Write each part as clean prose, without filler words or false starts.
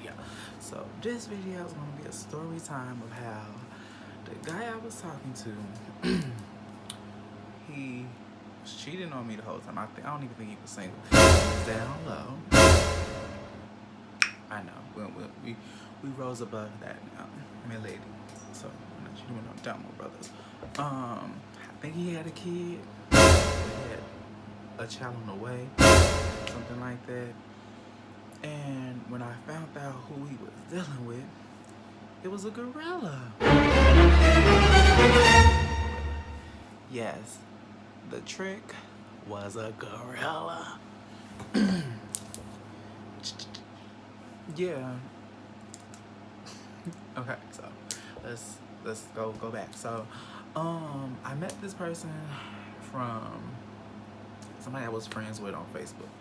video. So this video is going to be a story time of how the guy I was talking to, he was cheating on me the whole time. I don't even think he was single. He was down low. I know. We rose above that now, my lady. So I'm not cheating on down more brothers. I think he had a kid. He had a child on the way, something like that. And when I found out who he was dealing with, it was a gorilla. Yes, the trick was a gorilla. Yeah. Okay, so let's go back. So, I met this person from somebody I was friends with on Facebook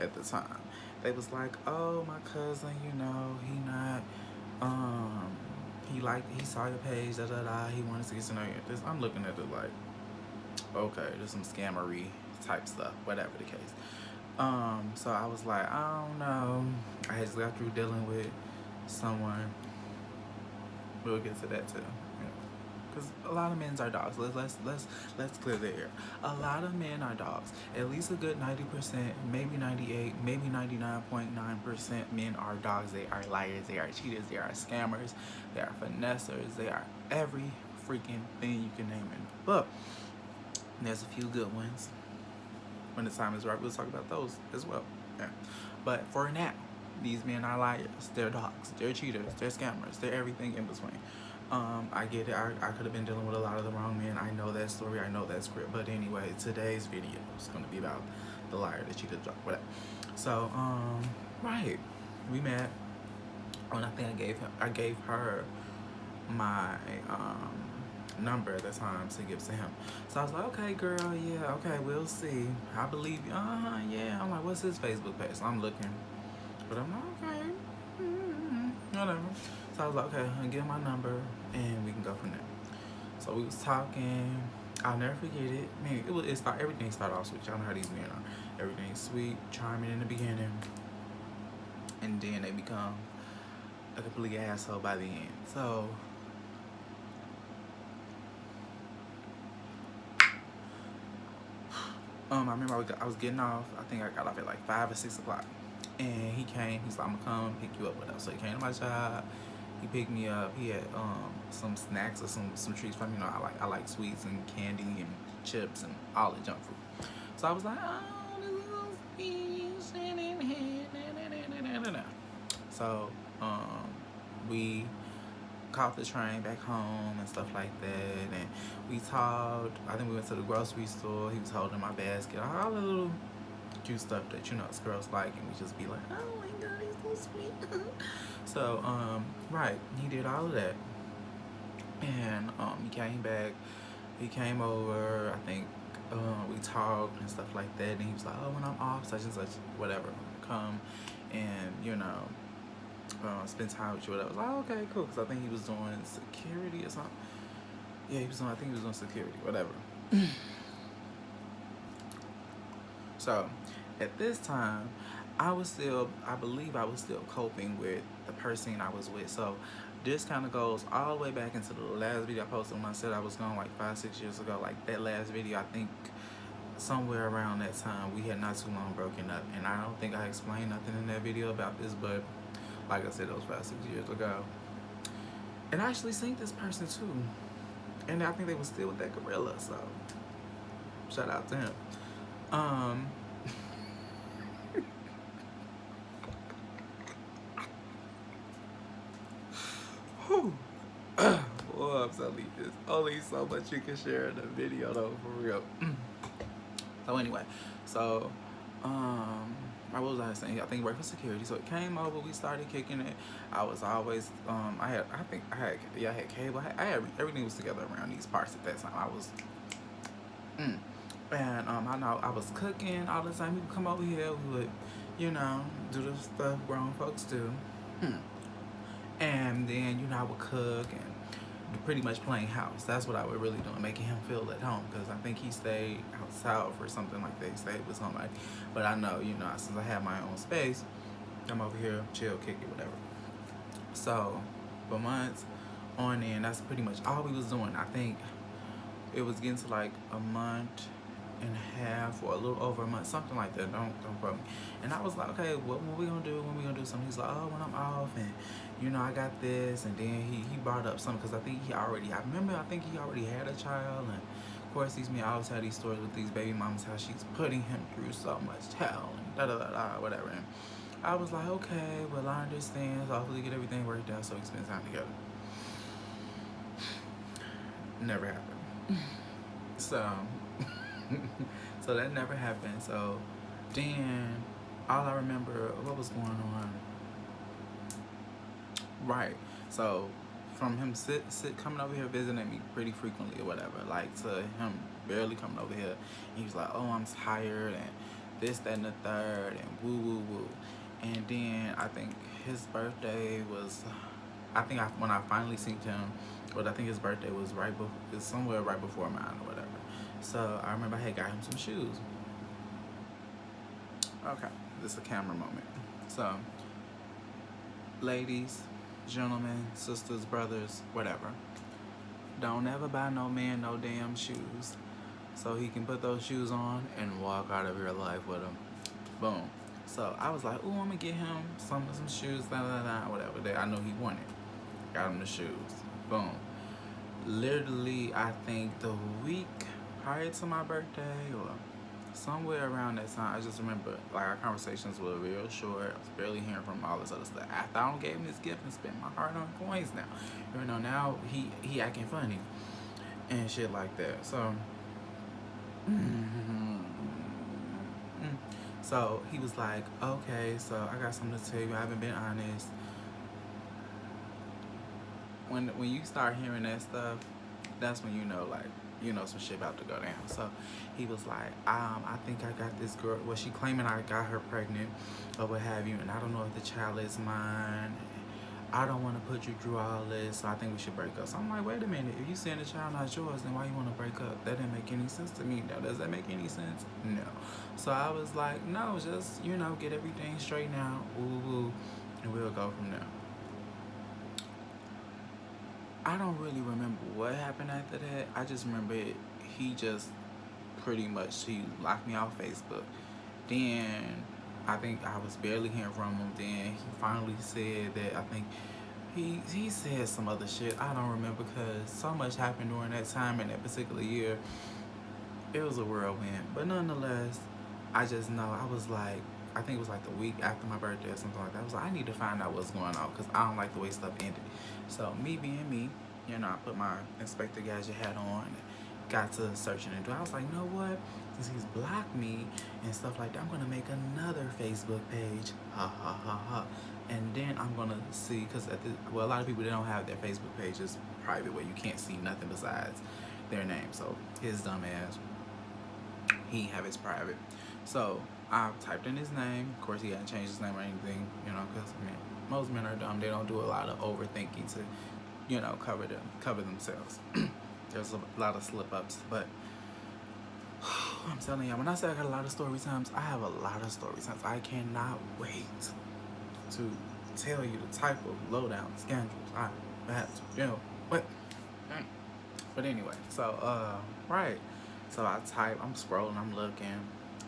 at the time. They was like, oh, my cousin, you know, he saw your page, da da da, he wanted to get to know you. This, I'm looking at it like, okay, there's some scammery type stuff, whatever the case. So I was like, I don't know. I just got through dealing with someone. We'll get to that too. Because a lot of men are dogs. Let's clear the air. A lot of men are dogs. At least a good 90%, maybe 98, maybe 99.9% men are dogs. They are liars. They are cheaters. They are scammers. They are finessers. They are every freaking thing you can name in the book. And there's a few good ones. When the time is right, we'll talk about those as well. Yeah. But for now, these men are liars. They're dogs. They're cheaters. They're scammers. They're everything in between. I get it. I could have been dealing with a lot of the wrong men. I know that story. I know that script. But anyway, today's video is going to be about the liar, the cheater, the dog, whatever. So, right. We met. And I think I gave her my number at the time to give to him. So I was like, okay, girl, yeah, okay, we'll see. I believe you. Yeah. I'm like, what's his Facebook page? So I'm looking. But I'm like, okay. Whatever. So I was like, okay, I'll give him my number and we can go from there. So we was talking. I'll never forget it. Man, everything started off sweet. Y'all know how these men are. Everything's sweet, charming in the beginning. And then they become a complete asshole by the end. So I remember I was getting off. I think I got off at like 5 or 6 o'clock. And he came. He's like, I'm gonna come pick you up with us. So he came to my job. He picked me up. He had some snacks or some treats for me. You know, I like sweets and candy and chips and all the junk food. So I was like, oh, this is so sweet. So we caught the train back home and stuff like that, and we talked. I think we went to the grocery store. He was holding my basket, all the little cute stuff that us girls like, and we just be like, oh my god, he's so sweet. So right, he did all of that, and he came back. He came over. I think we talked and stuff like that, and he was like, oh, when I'm off, such and such, whatever, come and spend time with you. I was like, oh, okay, cool, because I think he was doing security or something. Yeah, I think he was doing security, whatever. So at this time, I believe I was still coping with the person I was with. So this kind of goes all the way back into the last video I posted when I said I was gone like 5-6 years ago. Like that last video, I think somewhere around that time, we had not too long broken up. And I don't think I explained nothing in that video about this, but like I said, that was 5-6 years ago. And I actually seen this person too. And I think they were still with that gorilla, so shout out to him. Boy, I'm telling you, there's only so much you can share in the video though, for real. So anyway, what was I saying? I think he worked for security. So it came over, we started kicking it. I was always, I had cable. I had everything was together around these parts at that time. I was, and I know I was cooking all the time. He would come over here, we would, do the stuff grown folks do. And then, I would cook and pretty much playing house. That's what I would really do, making him feel at home, because I think he stayed out south or something like that. He stayed with somebody. But I know, since I have my own space, I'm over here, chill, kick it, whatever. So for months on end, that's pretty much all we was doing. I think it was getting to like a month and a half or a little over a month, something like that. Don't quote me. And I was like, okay, what we gonna do? When we gonna do something? He's like, oh, when I'm off, and I got this. And then he brought up something because I think I think he already had a child. And of course, these men always have these stories with these baby mamas, how she's putting him through so much hell and da da da da, whatever. And I was like, okay, well, I understand. So hopefully get everything worked out so we spend time together. Never happened. So so that never happened. So then all I remember what was going on. Right. So from him coming over here visiting me pretty frequently or whatever, like to him barely coming over here, and he was like, oh, I'm tired and this, that, and the third, and woo woo woo. And then I think his birthday was, when I finally seen him, but I think his birthday was somewhere right before mine or whatever. So I remember I had got him some shoes. Okay, this is a camera moment. So, ladies, gentlemen, sisters, brothers, whatever, don't ever buy no man no damn shoes so he can put those shoes on and walk out of your life with them. Boom. So I was like, ooh, I'm gonna get him some shoes, whatever that I know he wanted. Got him the shoes. Boom. Literally, I think the week prior to my birthday or somewhere around that time, I just remember like our conversations were real short. I was barely hearing from all this other stuff. After I gave him this gift and spent my hard on coins now. Now he acting funny and shit like that. So so he was like, okay, so I got something to tell you. I haven't been honest. When you start hearing that stuff, that's when some shit about to go down. So he was like, I think I got this girl. Well, she claiming I got her pregnant or what have you, and I don't know if the child is mine. I don't want to put you through all this, so I think we should break up. So I'm like, wait a minute. If you saying the child not yours, then why you want to break up? That didn't make any sense to me. Now, does that make any sense? No. So I was like, no, just, get everything straightened out, woo, and we'll go from there. I don't really remember what happened after that. I just remember he just pretty much, he locked me off Facebook. Then I think I was barely hearing from him. Then he finally said that I think he said some other shit. I don't remember because so much happened during that time in that particular year. It was a whirlwind. But nonetheless, I just know I was like, I think it was like the week after my birthday or something like that. I was like, I need to find out what's going on because I don't like the way stuff ended. So me being me, I put my Inspector Gadget hat on and got to searching and doing. I was like, you know what? Since he's blocked me and stuff like that, I'm gonna make another Facebook page. Ha ha ha ha. And then I'm gonna see, because a lot of people, they don't have their Facebook pages private where you can't see nothing besides their name. So his dumb ass, he have his private. So I typed in his name. Of course, he hadn't changed his name or anything, because most men are dumb. They don't do a lot of overthinking to, cover themselves. There's a lot of slip ups, but I'm telling y'all, when I say I got a lot of story times, I have a lot of story times. I cannot wait to tell you the type of lowdown scandals I had to, But anyway, so right. So I type, I'm scrolling, I'm looking.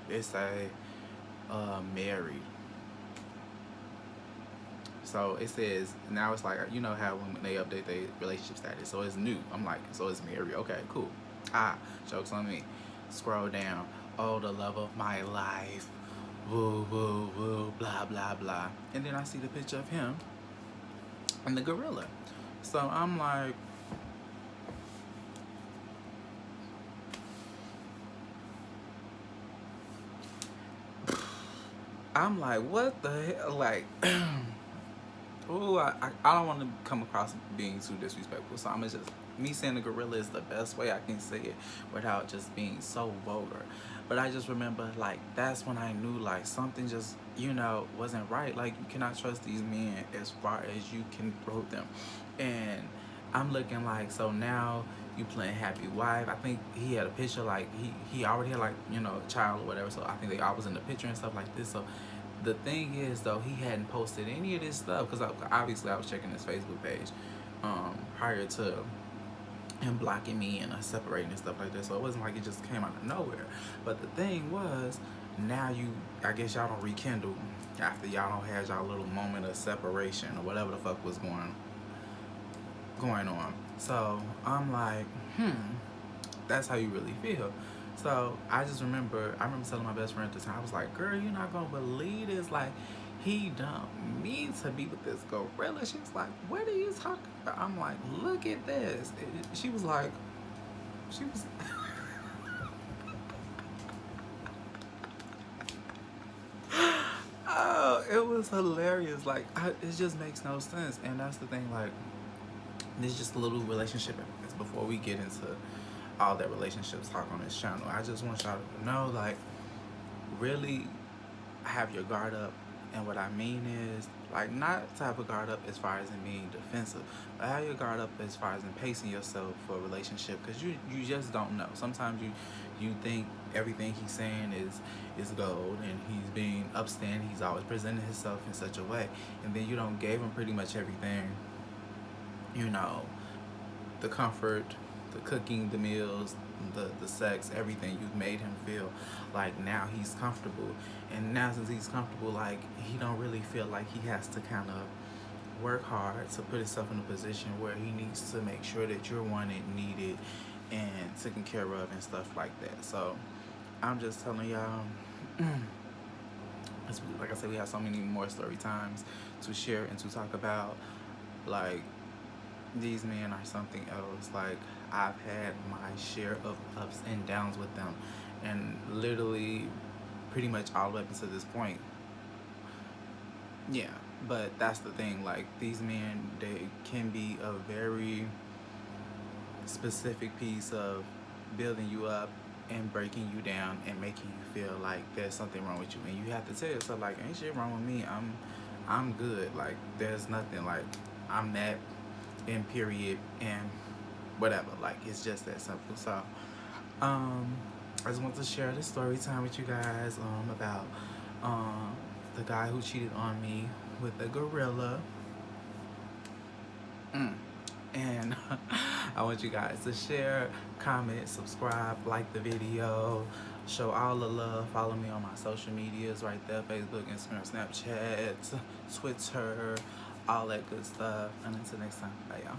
It say married. So it says, now it's like, how when they update their relationship status, so it's new. I'm like, so it's married. Okay, cool. Joke's on me. Scroll down. Oh, the love of my life. Woo, woo, woo, blah, blah, blah. And then I see the picture of him and the gorilla. So I'm like, what the hell? Like, ooh, I don't want to come across being too disrespectful. So I'm just, me saying the gorilla is the best way I can say it without just being so vulgar. But I just remember, like, that's when I knew, like, something just, wasn't right. Like, you cannot trust these men as far as you can throw them. And I'm looking like, so now you playing happy wife. I think he had a picture, like, he already had, like, a child or whatever. So I think they all was in the picture and stuff like this. So the thing is though, he hadn't posted any of this stuff because obviously I was checking his Facebook page prior to him blocking me and us separating and stuff like that. So it wasn't like it just came out of nowhere. But the thing was, now I guess y'all don't rekindle after y'all don't have y'all little moment of separation or whatever the fuck was going on. So I'm like, that's how you really feel. So I remember telling my best friend at the time, I was like, girl, you're not gonna believe this. Like, he don't mean to be with this gorilla. She was like, what are you talking about? I'm like, look at this. She was oh, it was hilarious. Like, it just makes no sense. And that's the thing, like, this is just a little relationship before we get into all that relationships talk on this channel. I just want y'all to know, like, really have your guard up. And what I mean is, like, not to have a guard up as far as in being defensive, but have your guard up as far as in pacing yourself for a relationship, because you just don't know. Sometimes you think everything he's saying is gold and he's being upstanding, he's always presenting himself in such a way, and then you don't gave him pretty much everything, you know, the comfort, the cooking, the meals, the sex, everything. You've made him feel like now he's comfortable, and now since he's comfortable, like, he don't really feel like he has to kind of work hard to put himself in a position where he needs to make sure that you're wanted, needed, and taken care of and stuff like that. So I'm just telling y'all, like I said, we have so many more story times to share and to talk about. Like, these men are something else. Like, I've had my share of ups and downs with them, and literally pretty much all the way up until this point. Yeah, but that's the thing. Like, these men, they can be a very specific piece of building you up and breaking you down and making you feel like there's something wrong with you, and you have to tell yourself, like, ain't shit wrong with me. I'm good. Like, there's nothing. Like, I'm that, and period, and whatever. Like, it's just that simple. So I just want to share this story time with you guys about the guy who cheated on me with the gorilla. And I want you guys to share, comment, subscribe, like the video, show all the love. Follow me on my social medias right there: Facebook, Instagram, Snapchat, Twitter, all that good stuff. And until next time, bye y'all.